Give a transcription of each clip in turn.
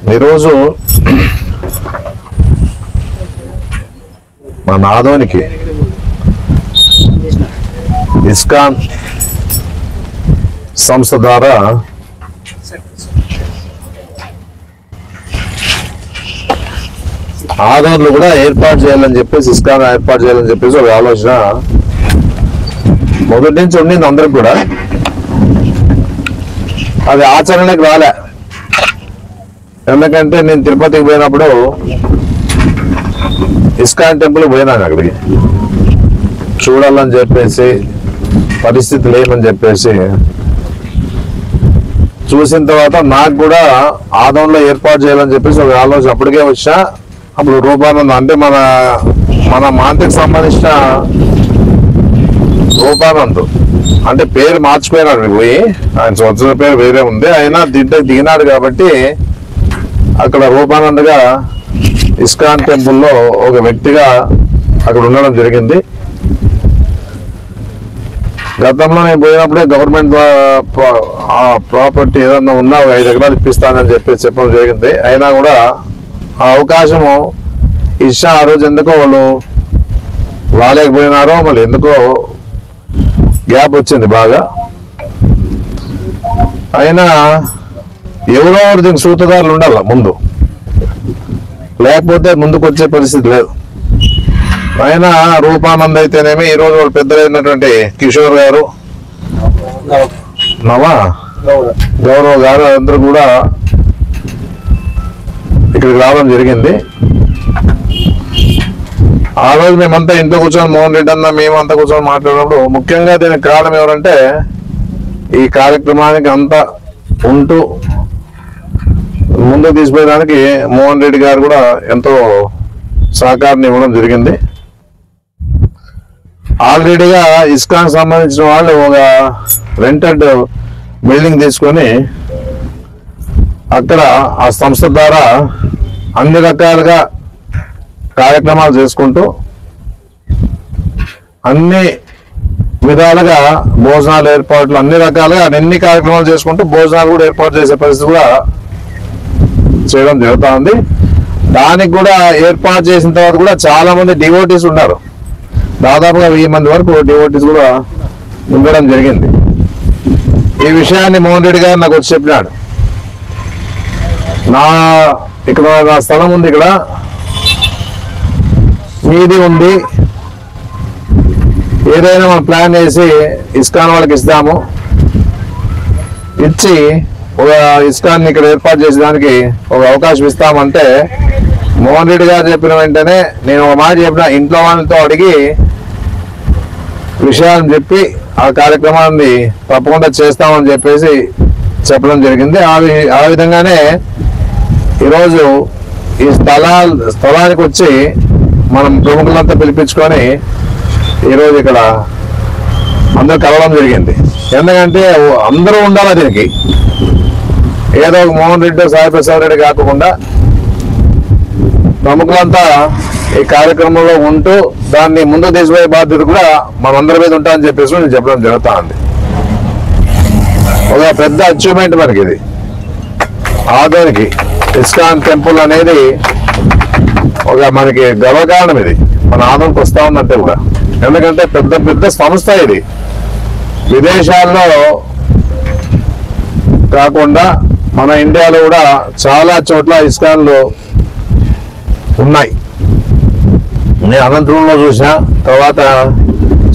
ఈరోజు మన ఆదోనికి ఇస్కాన్ సంస్థ ద్వారా ఆదోన్లు కూడా ఏర్పాటు చేయాలని చెప్పేసి, ఇస్కాన్ ఏర్పాటు చేయాలని చెప్పేసి ఒక ఆలోచన మొదటి నుంచి ఉండింది అందరికి కూడా. అది ఆచరణకు రాలే. ఎందుకంటే నేను తిరుపతికి పోయినప్పుడు ఇస్కాన్ టెంపుల్ పోయినాను. అక్కడికి చూడాలని చెప్పేసి, పరిస్థితి లేమని చెప్పేసి చూసిన తర్వాత నాకు కూడా ఆదోన్లో ఏర్పాటు చేయాలని చెప్పేసి ఒక ఆలోచన అప్పటికే వచ్చా. అప్పుడు రూపానంద అంటే మన మాంతికి సంబంధించిన రూపానంద్ అంటే పేరు మార్చిపోయినాడు పోయి, ఆయన సంవత్సరం పేరు వేరే ఉంది. అయినా దిగినాడు కాబట్టి అక్కడ రూపానందగా ఇస్కాన్ టెంపుల్లో ఒక వ్యక్తిగా అక్కడ ఉండడం జరిగింది. గతంలో నేను పోయినప్పుడే గవర్నమెంట్ ప్రాపర్టీ ఏదన్నా ఉన్నా ఒక 5 ఎకరాలు ఇప్పిస్తానని చెప్పేసి చెప్పడం జరిగింది. అయినా కూడా ఆ అవకాశము ఇచ్చా. ఆ రోజు ఎందుకో వాళ్ళు రాలేకపోయినారో, మళ్ళీ ఎందుకో గ్యాప్ వచ్చింది బాగా. అయినా ఎవరో దీనికి సూత్రధారులు ఉండాల ముందు, లేకపోతే ముందుకు వచ్చే పరిస్థితి లేదు. అయినా రూపానంద్ అయితేనేమి, ఈరోజు వాళ్ళు పెద్దలైనటువంటి కిషోర్ గారు, గౌరవ్ గారు అందరూ కూడా ఇక్కడికి రావడం జరిగింది. ఆ రోజు మేమంతా ఇంట్లో కూర్చొని, మోహన్ రెడ్డి అన్న మేమంతా కూర్చొని మాట్లాడినప్పుడు ముఖ్యంగా దీనికి కారణం ఎవరంటే, ఈ కార్యక్రమానికి అంతా ఉంటూ ముందుకు తీసుకుపోయడానికి మోహన్ రెడ్డి గారు కూడా ఎంతో సహకారాన్ని ఇవ్వడం జరిగింది. ఆల్రెడీగా ఇస్కాన్ సంబంధించిన వాళ్ళు ఒక రెంటెడ్ బిల్డింగ్ తీసుకొని అక్కడ ఆ సంస్థ ద్వారా అన్ని రకాలుగా కార్యక్రమాలు చేసుకుంటూ అన్ని విధాలుగా భోజనాలు ఏర్పాట్లు అన్ని రకాలుగా అన్ని కార్యక్రమాలు చేసుకుంటూ భోజనాలు కూడా ఏర్పాటు చేసే పరిస్థితి కూడా చేయడం జరుగుతూ ఉంది. దానికి కూడా ఏర్పాటు చేసిన తర్వాత కూడా చాలా మంది డివోటీస్ ఉన్నారు. దాదాపుగా 1000 మంది వరకు డివోటీస్ కూడా ఉండడం జరిగింది. ఈ విషయాన్ని మోహన్ రెడ్డి గారు నాకు వచ్చి చెప్పినాడు. ఇక్కడ నా స్థలం ఉంది, ఇక్కడ మీది ఉంది, ఏదైనా మనం ప్లాన్ చేసి ఇస్కాన్ వాళ్ళకి ఇస్తాము, ఇచ్చి ఒక ఇస్కాన్ ఇక్కడ ఏర్పాటు చేసేదానికి ఒక అవకాశం ఇస్తామంటే, మోహన్ రెడ్డి గారు చెప్పిన వెంటనే నేను ఒక మాట చెప్పిన, ఇంట్లో వాళ్ళతో అడిగి విషయాన్ని చెప్పి ఆ కార్యక్రమాన్ని తప్పకుండా చేస్తామని చెప్పేసి చెప్పడం జరిగింది. ఆ విధంగానే ఈరోజు ఈ స్థలానికి వచ్చి మనం ప్రముఖులంతా పిలిపించుకొని ఈరోజు ఇక్కడ అందరూ కలవడం జరిగింది. ఎందుకంటే అందరూ ఉండాలి దీనికి, ఏదో మోహన్ రెడ్డి, సాయి ప్రసాద్ రెడ్డి కాకుండా ప్రముఖులంతా ఈ కార్యక్రమంలో ఉంటూ దాన్ని ముందుకు తీసుకుపోయే బాధ్యత కూడా మనందరి మీద ఉంటామని చెప్పేసి నేను చెప్పడం జరుగుతా ఉంది. ఒక పెద్ద అచీవ్మెంట్ మనకి ఇది. ఆదోనికి ఇస్కాన్ టెంపుల్ అనేది ఒక మనకి గర్వకారణం. ఇది మన ఆదోనికి వస్తా ఉందంటే కూడా, ఎందుకంటే పెద్ద సంస్థ ఇది. విదేశాల్లో కాకుండా మన ఇండియాలో కూడా చాలా చోట్ల ఇస్కాన్లు ఉన్నాయి. నేను అనంతపురంలో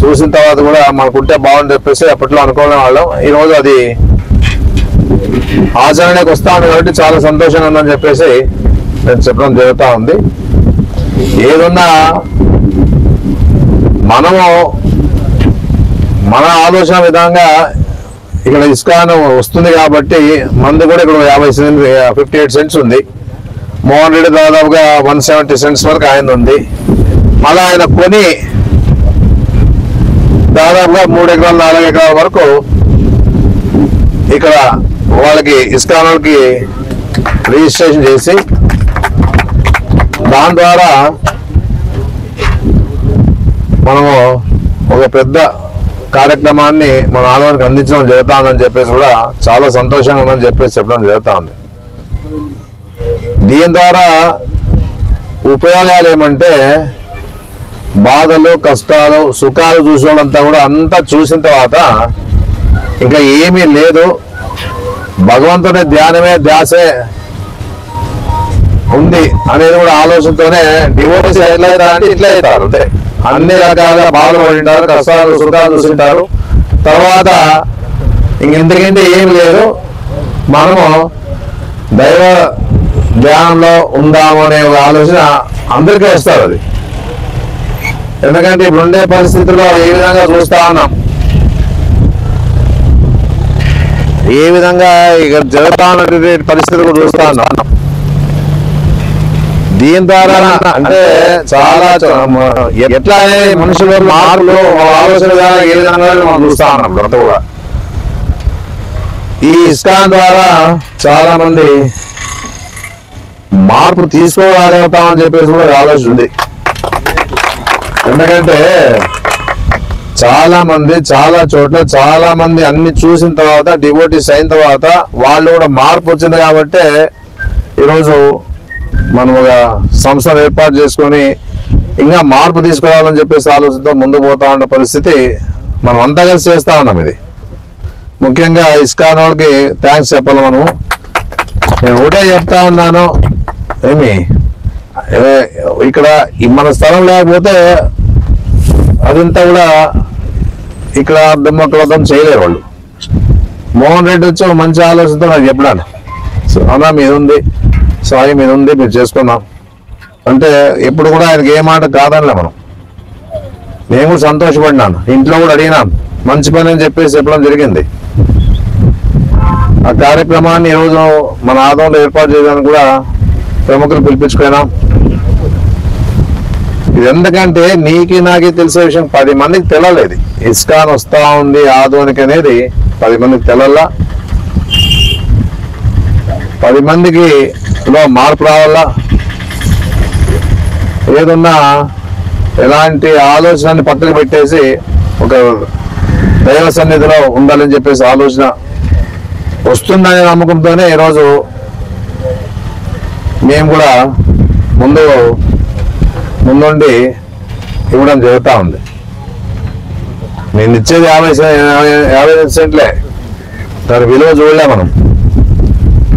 చూసిన తర్వాత కూడా మనకుంటే బాగుంది చెప్పేసి అప్పట్లో అనుకునే వాళ్ళం. ఈరోజు అది ఆచరణకు వస్తా ఉంది కాబట్టి చాలా సంతోషంగా ఉందని చెప్పేసి నేను చెప్పడం జరుగుతూ ఉంది. ఏదున్నా మనము మన ఆలోచన విధంగా ఇక్కడ ఇస్కాన్ వస్తుంది కాబట్టి మంది కూడా ఇక్కడ 58 సెంట్స్ ఉంది. మోహన్ రెడ్డి దాదాపుగా 170 సెంట్స్ వరకు ఆయన ఉంది. మళ్ళీ ఆయన కొని దాదాపుగా 3 ఎకరాలు 4 ఎకరాల వరకు ఇక్కడ వాళ్ళకి ఇస్కాన్ వాళ్ళకి రిజిస్ట్రేషన్ చేసి దాని ద్వారా మనము ఒక పెద్ద కార్యక్రమాన్ని మన ఆలయానికి అందించడం జరుగుతుందని చెప్పేసి కూడా చాలా సంతోషంగా ఉందని చెప్పేసి చెప్పడం జరుగుతూ ఉంది. దీని ద్వారా ఉపయోగాలు ఏమంటే బాధలు, కష్టాలు, సుఖాలు చూసేవాళ్ళంతా కూడా అంతా చూసిన తర్వాత ఇంకా ఏమీ లేదు, భగవంతుడి ధ్యానమే ధ్యాసే ఉంది అనేది కూడా ఆలోచనతోనే డివోటీస్ ఎట్లా అవుతారంటే ఇట్లా అవుతారు. అంతే, అన్ని రకాలుగా బాధలు పడింటారు, కష్టాలు సుఖాలు చూసింటారు. తర్వాత ఇంకెంతకంటే ఏమి లేదు, మనము దైవ ధ్యానంలో ఉందాము అనే ఒక ఆలోచన అందరికీ వస్తారు. అది ఎందుకంటే ఇప్పుడు ఉండే పరిస్థితుల్లో ఏ విధంగా చూస్తా ఉన్నాం, ఏ విధంగా ఇక జరుగుతా ఉన్నటువంటి పరిస్థితులు కూడా చూస్తా ఉన్నాం. దీని ద్వారా అంటే చాలా ఎట్లా మనుషులు మార్పులు ఆలోచన ఏ విధంగా మనం చూస్తా ఉన్నాం. అంతా కూడా ఈ ఇస్కాన్ ద్వారా చాలా మంది మార్పు తీసుకోగలుగుతామని చెప్పేసి కూడా ఆలోచన ఉంది. ఎందుకంటే చాలా మంది చాలా చోట్ల చాలా మంది అన్ని చూసిన తర్వాత డివోటీస్ అయిన తర్వాత వాళ్ళు కూడా మార్పు వచ్చింది కాబట్టి ఈరోజు మనం ఒక సంస్థను ఏర్పాటు చేసుకొని ఇంకా మార్పు తీసుకురావాలని చెప్పేసి ఆలోచనతో ముందుకు పోతా ఉన్న పరిస్థితి మనం అంతా కలిసి చేస్తా ఉన్నాం. ఇది ముఖ్యంగా ఇస్కాన్ వాళ్ళకి థ్యాంక్స్ చెప్పాలి. మనము నేను ఒకటే చెప్తా ఉన్నాను, ఏమి ఇక్కడ మన స్థలం లేకపోతే అదంతా కూడా ఇక్కడ దుమ్మకలతం చేయలేరు వాళ్ళు. మోహన్ రెడ్డి వచ్చి ఒక మంచి ఆలోచనతో నాకు చెప్పడాను, అన్నా మీద ఉంది, సాయి మీద ఉంది, మీరు చేసుకున్నాం అంటే ఎప్పుడు కూడా ఆయనకి ఏ మాట కాదనిలే. నేను కూడా సంతోషపడినాను, ఇంట్లో కూడా అడిగినాను, మంచి పని అని చెప్పేసి చెప్పడం జరిగింది. ఆ కార్యక్రమాన్ని ఈరోజు మన ఆదంలో ఏర్పాటు చేయడానికి కూడా ప్రముఖులు పిలిపించుకున్నాం. ఇది ఎందుకంటే నీకి నాకి తెలిసే విషయం 10 మందికి తెలలేదు. ఇస్కాన్ వస్తా ఉంది ఆదోనికి అనేది 10 మందికి తెలల్లా. 10 మందికి మార్పు రావాలా, ఏదన్నా ఎలాంటి ఆలోచనని పక్కన పెట్టేసి ఒక దైవ సన్నిధిలో ఉండాలని చెప్పేసి ఆలోచన వస్తుందనే నమ్మకంతోనే ఈరోజు మేము కూడా ముందుండి ఇవ్వడం జరుగుతూ ఉంది. నేను ఇచ్చేది 50 సెంట్లే, దాని విలువ చూడలే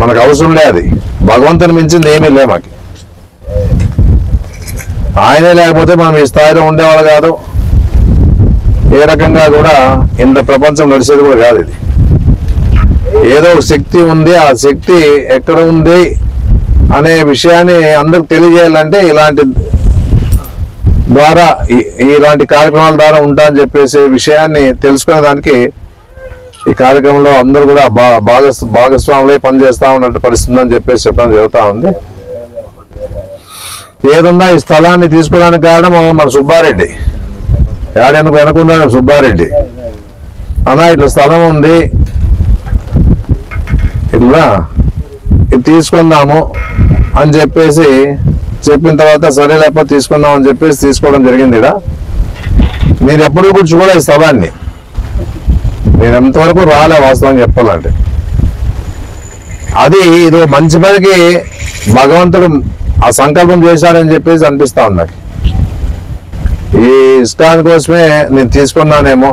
మనకు అవసరం లే. అది భగవంతుని మించింది ఏమీ లే మాకు. ఆయనే లేకపోతే మనం ఈ స్థాయిలో ఉండేవాళ్ళు కాదు, ఏ రకంగా కూడా ఇంత ప్రపంచం నడిచేది కూడా కాదు. ఇది ఏదో ఒక శక్తి ఉంది, ఆ శక్తి ఎక్కడ ఉంది అనే విషయాన్ని అందరికి తెలియజేయాలంటే ఇలాంటి కార్యక్రమాల ద్వారా ఉంటా అని చెప్పేసి విషయాన్ని తెలుసుకునే దానికి ఈ కార్యక్రమంలో అందరూ కూడా భాగస్వాములై పనిచేస్తా ఉన్నట్టు పరిస్థితి అని చెప్పేసి చెప్పడం జరుగుతూ ఉంది. ఏదన్నా ఈ స్థలాన్ని తీసుకోవడానికి కారణం మన సుబ్బారెడ్డి, వెనకున్నాడు సుబ్బారెడ్డి. అన్నా ఇట్లా స్థలం ఉంది, ఇట్లా ఇది తీసుకుందాము అని చెప్పేసి చెప్పిన తర్వాత సరే లేకపోతే తీసుకుందాం అని చెప్పేసి తీసుకోవడం జరిగింది. ఇక్కడ మీరు ఎప్పుడు కూడా చూడాలి ఈ స్థలాన్ని, నేను ఎంతవరకు రాలే వాస్తవం చెప్పాలంటే. అది ఇది మంచి పనికి భగవంతుడు ఆ సంకల్పం చేశాడని చెప్పేసి అనిపిస్తా ఉంది. ఈ ఇష్టాని కోసమే నేను తీసుకున్నానేమో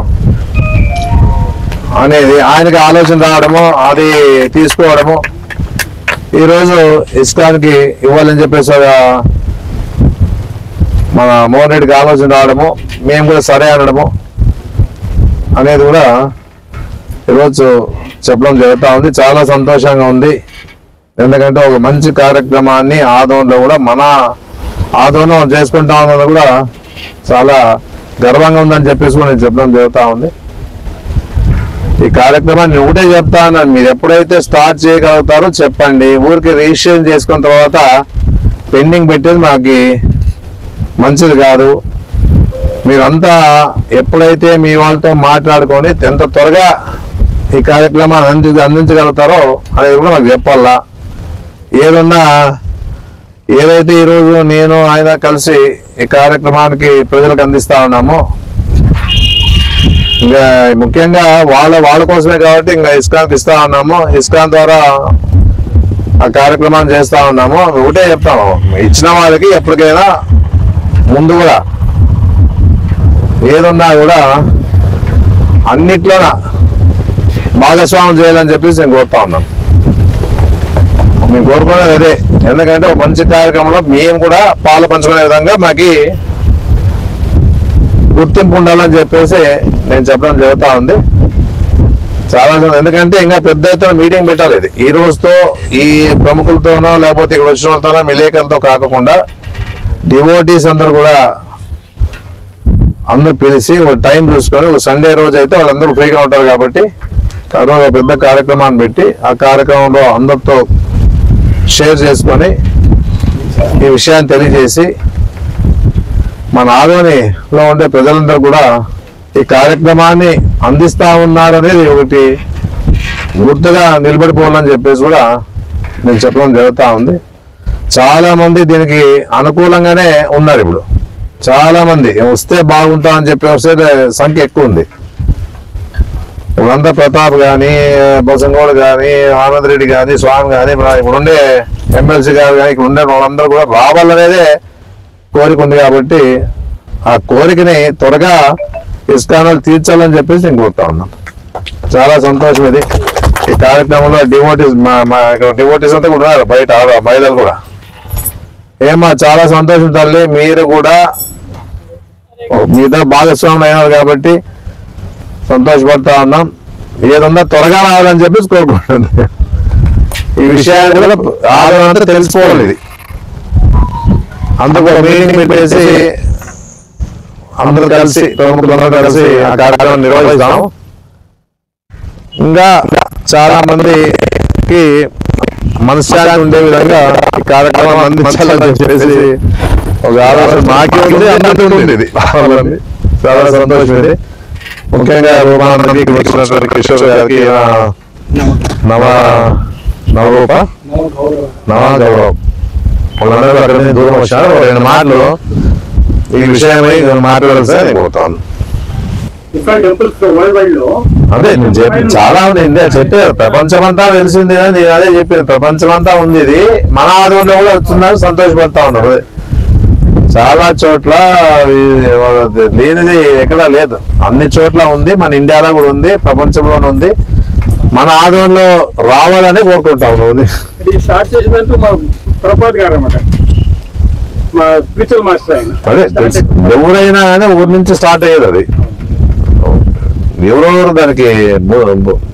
అనేది ఆయనకి ఆలోచన రావడము, అది తీసుకోవడము, ఈరోజు ఇష్టానికి ఇవ్వాలని చెప్పేసి మన మోహన్ రెడ్డికి ఆలోచన రావడము, మేము కూడా సరే అనడము అనేది కూడా ఈరోజు చెప్పడం జరుగుతూ ఉంది. చాలా సంతోషంగా ఉంది. ఎందుకంటే ఒక మంచి కార్యక్రమాన్ని ఆదోన్లో కూడా మన ఆదోన్లో చేసుకుంటా ఉన్నది కూడా చాలా గర్వంగా ఉందని చెప్పేసి కూడా నేను చెప్పడం జరుగుతూ ఉంది. ఈ కార్యక్రమాన్ని ఒకటే చెప్తా ఉన్నాను, మీరు ఎప్పుడైతే స్టార్ట్ చేయగలుగుతారో చెప్పండి. ఊరికి రిజిస్ట్రేషన్ చేసుకున్న తర్వాత పెండింగ్ పెట్టేది మాకు మంచిది కాదు. మీరంతా ఎప్పుడైతే మీ వాళ్ళతో మాట్లాడుకొని ఎంత త్వరగా ఈ కార్యక్రమాన్ని అందించగలుగుతారో అనేది కూడా మాకు చెప్పాలా. ఏదైతే ఈరోజు నేను ఆయన కలిసి ఈ కార్యక్రమానికి ప్రజలకు అందిస్తా ఉన్నామో, ఇంకా ముఖ్యంగా వాళ్ళ కోసమే కాబట్టి ఇంకా ఇస్కాన్కి ఇస్తా ఉన్నాము. ఇస్కాన్ ద్వారా ఆ కార్యక్రమాన్ని చేస్తా ఉన్నాము. ఒకటే చెప్తాము, ఇచ్చిన వాళ్ళకి ఎప్పటికైనా ముందు కూడా ఏదున్నా కూడా అన్నిట్లోన భాగస్వామ్యం చేయాలని చెప్పేసి నేను కోరుతా ఉన్నాను. మేము కోరుకునేది అదే. ఎందుకంటే ఒక మంచి కార్యక్రమంలో మేము కూడా పాలు పంచుకునే విధంగా మాకు గుర్తింపు ఉండాలని చెప్పేసి నేను చెప్పడం జరుగుతూ ఉంది. చాలా ఎందుకంటే ఇంకా పెద్ద ఎత్తున మీటింగ్ పెట్టాలి. ఇది ఈ రోజుతో ఈ ప్రముఖులతోనో లేకపోతే ఇక్కడ వచ్చిన వాళ్ళతోనో విలేకరులతో కాకుండా డివోటీస్ అందరూ కూడా అందరూ పిలిచి ఒక టైం చూసుకొని ఒక సండే రోజు అయితే వాళ్ళందరూ ఫ్రీగా ఉంటారు కాబట్టి ఒక పెద్ద కార్యక్రమాన్ని పెట్టి ఆ కార్యక్రమంలో అందరితో షేర్ చేసుకొని ఈ విషయాన్ని తెలియజేసి మన ఆదోనిలో ఉండే ప్రజలందరూ కూడా ఈ కార్యక్రమాన్ని అందిస్తా ఉన్నారనేది ఒకటి గుర్తుగా నిలబడిపోవాలని చెప్పేసి కూడా నేను చెప్పడం జరుగుతూ ఉంది. చాలా మంది దీనికి అనుకూలంగానే ఉన్నారు. ఇప్పుడు చాలా మంది వస్తే బాగుంటామని చెప్పి వస్తే సంఖ్య ఎక్కువ ఉంది. ఇప్పుడంతా ప్రతాప్ కానీ, బసంగోడు కానీ, ఆనంద్ రెడ్డి కానీ, స్వామి కానీ, ఇప్పుడు ఉండే ఎమ్మెల్సీ గారు కానీ, ఇక్కడ ఉండే వాళ్ళందరూ కూడా రావాలనేదే కోరిక ఉంది. కాబట్టి ఆ కోరికని త్వరగా ఇస్కానాలు తీర్చాలని చెప్పేసి నేను కోరుతా ఉన్నాను. చాలా సంతోషం ఇది. ఈ కార్యక్రమంలో డివోటీస్ అంతా కూడా ఉన్నారు, బయట మహిళలు కూడా. ఏమా చాలా సంతోషం తల్లి, మీరు కూడా మీతో భాగస్వామ్యం అయినారు కాబట్టి సంతోషపడతా ఉన్నాం. ఏదన్నా త్వరగా రావాలని చెప్పేసి కోరుకుంటుంది. ఈ విషయాన్ని కూడా ఆదరణ తెలుసుకోవాలి. ఇది అందుకు మీటింగ్ పెట్టేసి అందరూ కలిసి ప్రముఖులందరూ కలిసి ఆ కార్యక్రమం నిర్వహిస్తాం. ఇంకా చాలా మందికి మనశ్శాంతి ఉండే విధంగా ఈ కార్యక్రమం అందించాలని చెప్పేసి ఒక ఆలోచన మాకే ఉంది, అందరికీ ఉంది. ఇది చాలా సంతోషం. ఇది ముఖ్యంగా కిషోర్ గారికి నవరూప గౌరవం వాళ్ళందరూ అక్కడ నుంచి దూరం వచ్చారు. 2 మాటలు ఈ విషయమై మాట్లాడాలి సార్ నేను కోరుతాను. అదే నేను చెప్పి చాలా ఉంది. ఇండియా చెప్పారు ప్రపంచమంతా తెలిసింది. నేను అదే చెప్పాను, ప్రపంచమంతా ఉంది. ఇది మన ఆదోళనలో కూడా వస్తున్నారు, సంతోషపడతా ఉన్నారు. చాలా చోట్ల లేనిది ఎక్కడా లేదు, అన్ని చోట్ల ఉంది. మన ఇండియాలో కూడా ఉంది, ప్రపంచంలోనే ఉంది. మన ఆదోళనలో రావాలని కోరుకుంటాం. అదే ఎవరైనా కానీ ఊరి నుంచి స్టార్ట్ అయ్యేది. అది ఎవరెవరు దానికి ఉంటుంది.